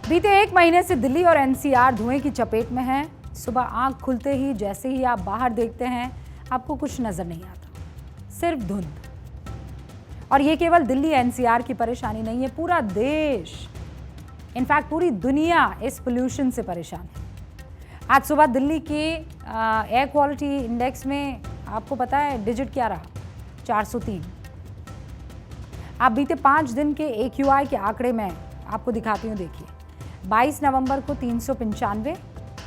बीते एक महीने से दिल्ली और एनसीआर धुएं की चपेट में है। सुबह आंख खुलते ही जैसे ही आप बाहर देखते हैं, आपको कुछ नजर नहीं आता, सिर्फ धुंध। और ये केवल दिल्ली एनसीआर की परेशानी नहीं है, पूरा देश, इनफैक्ट पूरी दुनिया इस पोल्यूशन से परेशान है। आज सुबह दिल्ली के एयर क्वालिटी इंडेक्स में आपको पता है डिजिट क्या रहा? 403। आप बीते 5 दिन के AQI के आंकड़े में आपको दिखाती हूँ, देखिए। 22 नवंबर को 395,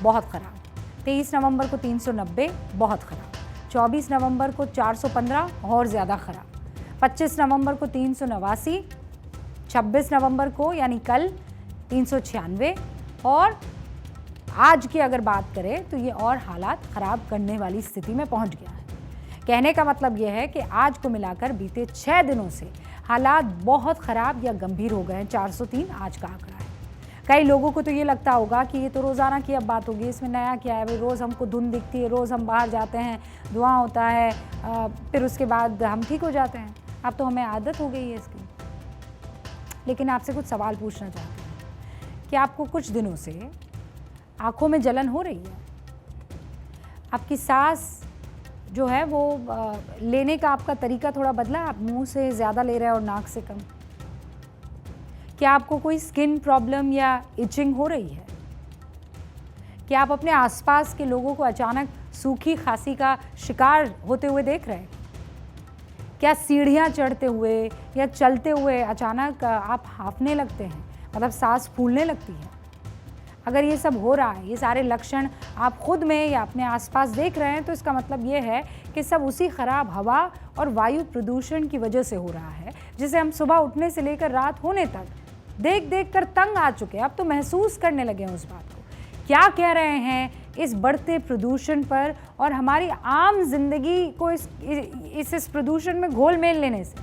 बहुत ख़राब। 23 नवंबर को 390, बहुत ख़राब। 24 नवंबर को 415, और ज़्यादा ख़राब। 25 नवंबर को 389, 26 नवंबर को यानी कल 396, और आज की अगर बात करें तो ये और हालात ख़राब करने वाली स्थिति में पहुंच गया है। कहने का मतलब ये है कि आज को मिलाकर बीते 6 दिनों से हालात बहुत ख़राब या गंभीर हो गए हैं। 403 आज का आंकड़ा है। कई लोगों को तो ये लगता होगा कि ये तो रोज़ाना की अब बात होगी, इसमें नया क्या है भाई, रोज़ हमको धुंध दिखती है, रोज़ हम बाहर जाते हैं, धुआं होता है, फिर उसके बाद हम ठीक हो जाते हैं, अब तो हमें आदत हो गई है इसकी। लेकिन आपसे कुछ सवाल पूछना चाहते हैं कि आपको कुछ दिनों से आँखों में जलन हो रही है? आपकी सांस जो है वो लेने का आपका तरीका थोड़ा बदला, आप मुंह से ज़्यादा ले रहे हैं और नाक से कम? क्या आपको कोई स्किन प्रॉब्लम या इचिंग हो रही है? क्या आप अपने आसपास के लोगों को अचानक सूखी खांसी का शिकार होते हुए देख रहे हैं? क्या सीढ़ियाँ चढ़ते हुए या चलते हुए अचानक आप हांफने लगते हैं, मतलब सांस फूलने लगती है? अगर ये सब हो रहा है, ये सारे लक्षण आप खुद में या अपने आसपास देख रहे हैं, तो इसका मतलब ये है कि सब उसी खराब हवा और वायु प्रदूषण की वजह से हो रहा है, जिसे हम सुबह उठने से लेकर रात होने तक देख देख कर तंग आ चुके हैं। अब तो महसूस करने लगे हैं उस बात को। क्या कह रहे हैं इस बढ़ते प्रदूषण पर और हमारी आम जिंदगी को इस प्रदूषण में घोल मेल लेने से?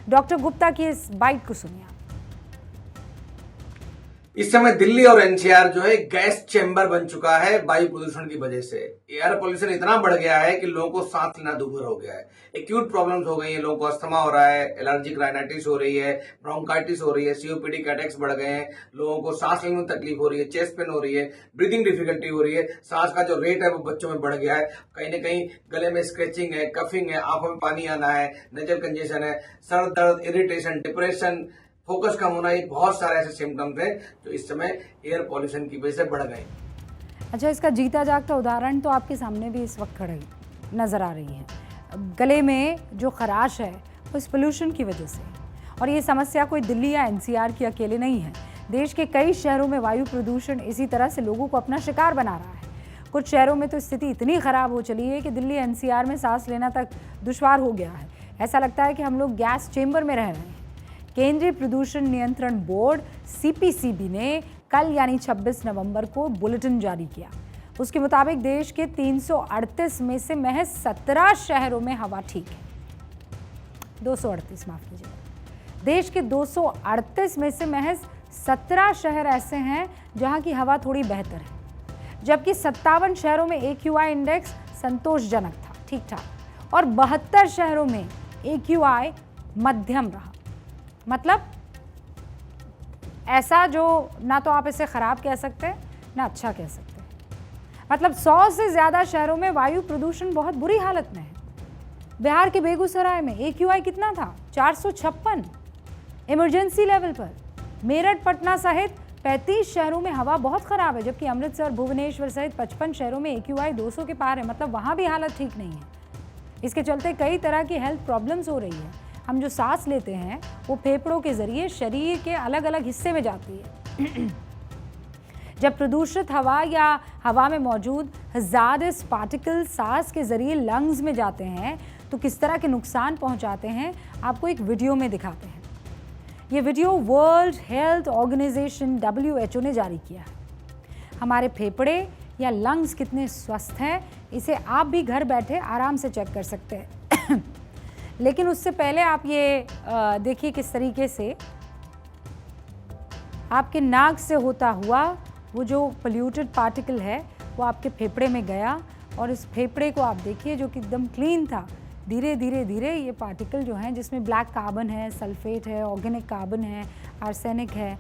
डॉक्टर गुप्ता की इस बाइट को सुनिए। इस समय दिल्ली और एनसीआर जो है गैस चेंबर बन चुका है वायु प्रदूषण की वजह से। एयर पोल्यूशन इतना बढ़ गया है कि लोगों को सांस लेना दुभर हो गया है। एक्यूट प्रॉब्लम्स हो गई हैं, लोगों को अस्थमा हो रहा है, एलर्जिक राइनाइटिस हो रही है, ब्रोंकाइटिस हो रही है, COPD के अटैक्स बढ़ गए हैं, लोगों को सांस लेने में तकलीफ हो रही है, चेस्ट पेन हो रही है, ब्रीदिंग डिफिकल्टी हो रही है, सांस का जो रेट है वो बच्चों में बढ़ गया है। कहीं ना कहीं गले में स्क्रेचिंग है, कफिंग है, आंखों में पानी आना है, नेजल कंजेशन है, सर दर्द, इरिटेशन, डिप्रेशन, फोकस कम होना, ये बहुत सारे ऐसे सिम्टम्स हैं जो इस समय एयर पॉल्यूशन की वजह से बढ़ गए। अच्छा, इसका जीता जागता उदाहरण तो आपके सामने भी इस वक्त खड़ी नज़र आ रही है। गले में जो खराश है वो इस पोल्यूशन की वजह से, और ये समस्या कोई दिल्ली या एनसीआर की अकेले नहीं है। देश के कई शहरों में वायु प्रदूषण इसी तरह से लोगों को अपना शिकार बना रहा है। कुछ शहरों में तो स्थिति इतनी ख़राब हो चली है कि दिल्ली एनसीआर में सांस लेना तक दुश्वार हो गया है। ऐसा लगता है कि हम लोग गैस चेंबर में रह रहे हैं। केंद्रीय प्रदूषण नियंत्रण बोर्ड CPCB ने कल यानी 26 नवंबर को बुलेटिन जारी किया। उसके मुताबिक देश के 338 में से महज 17 शहरों में हवा ठीक है। 238, माफ कीजिएगा। देश के 238 में से महज 17 शहर ऐसे हैं जहां की हवा थोड़ी बेहतर है, जबकि 57 शहरों में AQI इंडेक्स संतोषजनक था, ठीक ठाक, और 72 शहरों में AQI मध्यम रहा। मतलब ऐसा जो ना तो आप इसे खराब कह सकते हैं ना अच्छा कह सकते हैं। मतलब 100 से ज़्यादा शहरों में वायु प्रदूषण बहुत बुरी हालत में है। बिहार के बेगूसराय में AQI कितना था? 456 इमरजेंसी लेवल पर। मेरठ, पटना सहित 35 शहरों में हवा बहुत ख़राब है, जबकि अमृतसर, भुवनेश्वर सहित 55 शहरों में AQI 200 के पार है। मतलब वहाँ भी हालत ठीक नहीं है। इसके चलते कई तरह की हेल्थ प्रॉब्लम्स हो रही है। हम जो सांस लेते हैं वो फेफड़ों के जरिए शरीर के अलग अलग हिस्से में जाती है। जब प्रदूषित हवा या हवा में मौजूद हजारस पार्टिकल सांस के जरिए लंग्स में जाते हैं तो किस तरह के नुकसान पहुंचाते हैं, आपको एक वीडियो में दिखाते हैं। ये video world health organisation WHO ने जारी किया है। हमारे फेफड़े या लंग्स कितने स्वस्थ हैं, इसे आप भी घर बैठे आराम से चेक कर सकते हैं। लेकिन उससे पहले आप ये देखिए किस तरीके से आपके नाक से होता हुआ वो जो पोल्यूटेड पार्टिकल है वो आपके फेफड़े में गया, और इस फेफड़े को आप देखिए जो कि एकदम क्लीन था, धीरे धीरे धीरे ये पार्टिकल जो हैं, जिसमें ब्लैक कार्बन है, सल्फेट है, ऑर्गेनिक कार्बन है, आर्सेनिक है,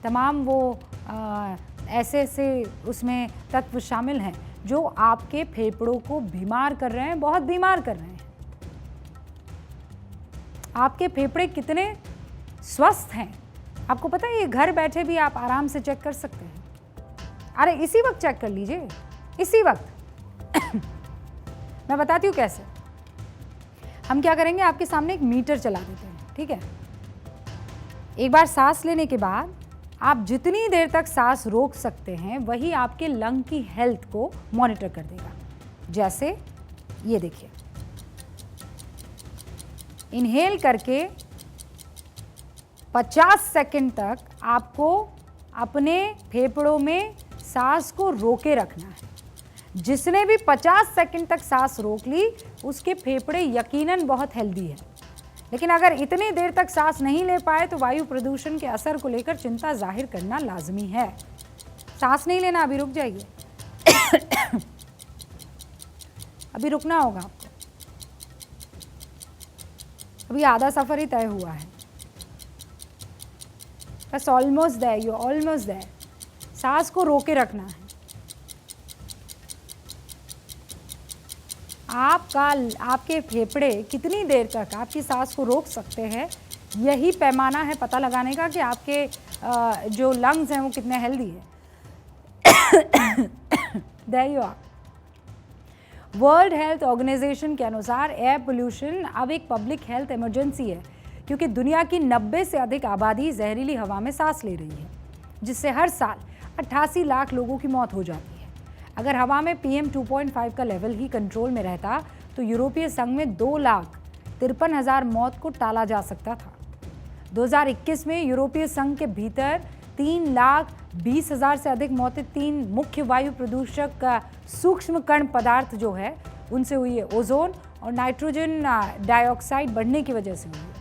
तमाम वो ऐसे ऐसे उसमें तत्व शामिल हैं जो आपके फेफड़ों को बीमार कर रहे हैं, बहुत बीमार कर रहे हैं। आपके फेफड़े कितने स्वस्थ हैं आपको पता है? ये घर बैठे भी आप आराम से चेक कर सकते हैं। अरे इसी वक्त चेक कर लीजिए, इसी वक्त। मैं बताती हूँ कैसे। हम क्या करेंगे, आपके सामने एक मीटर चला देते हैं, ठीक है? एक बार सांस लेने के बाद आप जितनी देर तक सांस रोक सकते हैं वही आपके लंग की हेल्थ को मॉनिटर कर देगा। जैसे ये देखिए, इनहेल करके 50 सेकंड तक आपको अपने फेफड़ों में सांस को रोके रखना है। जिसने भी 50 सेकंड तक सांस रोक ली उसके फेफड़े यकीनन बहुत हेल्दी है। लेकिन अगर इतनी देर तक सांस नहीं ले पाए तो वायु प्रदूषण के असर को लेकर चिंता जाहिर करना लाजमी है। सांस नहीं लेना, अभी रुक जाइए। अभी रुकना होगा आपको, अभी आधा सफर ही तय हुआ है बस। Almost there, you almost there. सांस को रोके रखना है। आपके फेफड़े कितनी देर तक आपकी सांस को रोक सकते हैं, यही पैमाना है पता लगाने का कि आपके जो लंग्स हैं वो कितने हेल्दी है। There you are. World health organisation के अनुसार एयर पोल्यूशन अब एक पब्लिक हेल्थ इमरजेंसी है, क्योंकि दुनिया की 90 से अधिक आबादी जहरीली हवा में सांस ले रही है, जिससे हर साल 88 लाख लोगों की मौत हो जाती है। अगर हवा में PM 2.5 का लेवल ही कंट्रोल में रहता तो यूरोपीय संघ में 2,53,000 मौत को टाला जा सकता था। 2021 में यूरोपीय संघ के भीतर 3,20,000 से अधिक मौतें 3 मुख्य वायु प्रदूषक का सूक्ष्म कण पदार्थ जो है उनसे हुई है। ओजोन और नाइट्रोजन डाइऑक्साइड बढ़ने की वजह से हुई है।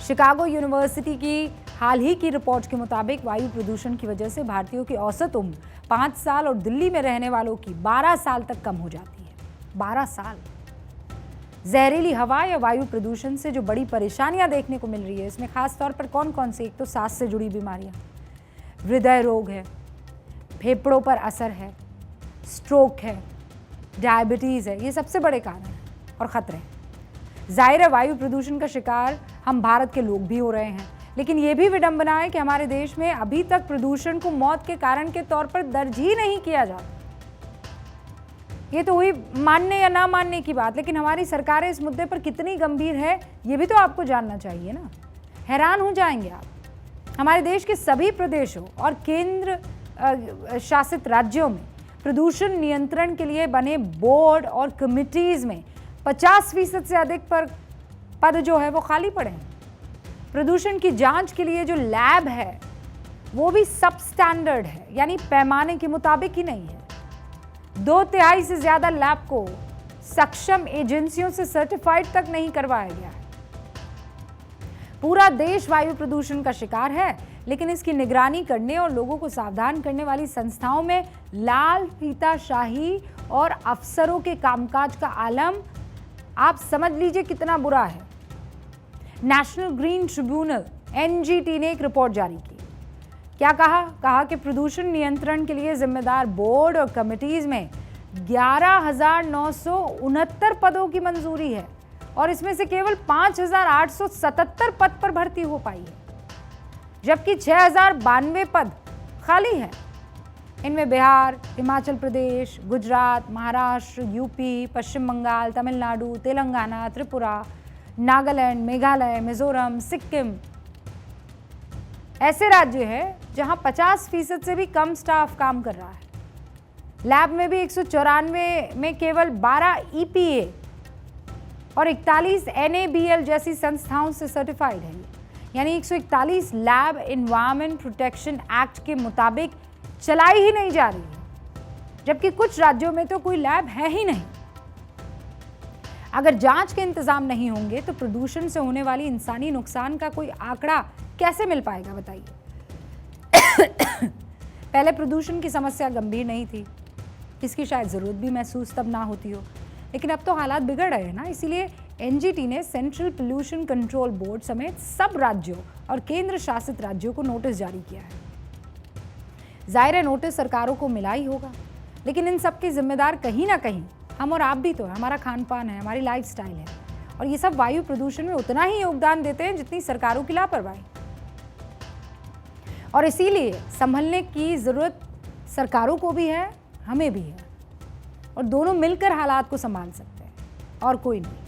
शिकागो यूनिवर्सिटी की हाल ही की रिपोर्ट के मुताबिक वायु प्रदूषण की वजह से भारतीयों की औसत उम्र 5 साल और दिल्ली में रहने वालों की 12 साल तक कम हो जाती है। 12 साल। जहरीली हवा या वायु प्रदूषण से जो बड़ी परेशानियां देखने को मिल रही है, इसमें खास तौर पर कौन कौन सी? एक तो सांस से जुड़ी बीमारियां, हृदय रोग है, फेफड़ों पर असर है, स्ट्रोक है, डायबिटीज है, ये सबसे बड़े कारण हैं और खतरे हैं। जाहिर है वायु प्रदूषण का शिकार हम भारत के लोग भी हो रहे हैं, लेकिन ये भी विडंबना है कि हमारे देश में अभी तक प्रदूषण को मौत के कारण के तौर पर दर्ज ही नहीं किया जाता। ये तो हुई मानने या ना मानने की बात, लेकिन हमारी सरकारें इस मुद्दे पर कितनी गंभीर है ये भी तो आपको जानना चाहिए ना। हैरान हो जाएंगे आप। हमारे देश के सभी प्रदेशों और केंद्र शासित राज्यों में प्रदूषण नियंत्रण के लिए बने बोर्ड और कमिटीज में 50% से अधिक पद जो है वो खाली पड़े हैं। प्रदूषण की जांच के लिए जो लैब है वो भी सब स्टैंडर्ड है, यानी पैमाने के मुताबिक ही नहीं है। 2/3 से ज्यादा लैब को सक्षम एजेंसियों से सर्टिफाइड तक नहीं करवाया गया है। पूरा देश वायु प्रदूषण का शिकार है, लेकिन इसकी निगरानी करने और लोगों को सावधान करने वाली संस्थाओं में लाल फीताशाही और अफसरों के कामकाज का आलम आप समझ लीजिए कितना बुरा है। नेशनल ग्रीन ट्रिब्यूनल NGT ने एक रिपोर्ट जारी की। क्या कहा कि प्रदूषण नियंत्रण के लिए जिम्मेदार बोर्ड और कमिटीज में 11,969 पदों की मंजूरी है और इसमें से केवल 5,877 पद पर भर्ती हो पाई है, जबकि 6,092 पद खाली हैं। इनमें बिहार, हिमाचल प्रदेश, गुजरात, महाराष्ट्र, यूपी, पश्चिम बंगाल, तमिलनाडु, तेलंगाना, त्रिपुरा, नागालैंड, मेघालय, मिजोरम, सिक्किम ऐसे राज्य हैं जहां 50% से भी कम स्टाफ काम कर रहा है। लैब में भी 194 में केवल 12 EPA और 41 NABL जैसी संस्थाओं से सर्टिफाइड है, यानी 141 लैब एनवायरमेंट प्रोटेक्शन एक्ट के मुताबिक चलाई ही नहीं जा रही है, जबकि कुछ राज्यों में तो कोई लैब है ही नहीं। अगर जांच के इंतजाम नहीं होंगे तो प्रदूषण से होने वाली इंसानी नुकसान का कोई आंकड़ा कैसे मिल पाएगा, बताइए। पहले प्रदूषण की समस्या गंभीर नहीं थी, इसकी शायद जरूरत भी महसूस तब ना होती हो, लेकिन अब तो हालात बिगड़ रहे हैं ना। इसीलिए NGT ने सेंट्रल पोल्यूशन कंट्रोल बोर्ड समेत सब राज्यों और केंद्र शासित राज्यों को नोटिस जारी किया है। जाहिर है नोटिस सरकारों को मिला ही होगा, लेकिन इन सब की जिम्मेदार कहीं ना कहीं हम और आप भी तो है। हमारा खान पान है, हमारी लाइफस्टाइल है, और ये सब वायु प्रदूषण में उतना ही योगदान देते हैं जितनी सरकारों की लापरवाही। और इसीलिए संभलने की ज़रूरत सरकारों को भी है, हमें भी है, और दोनों मिलकर हालात को संभाल सकते हैं और कोई नहीं।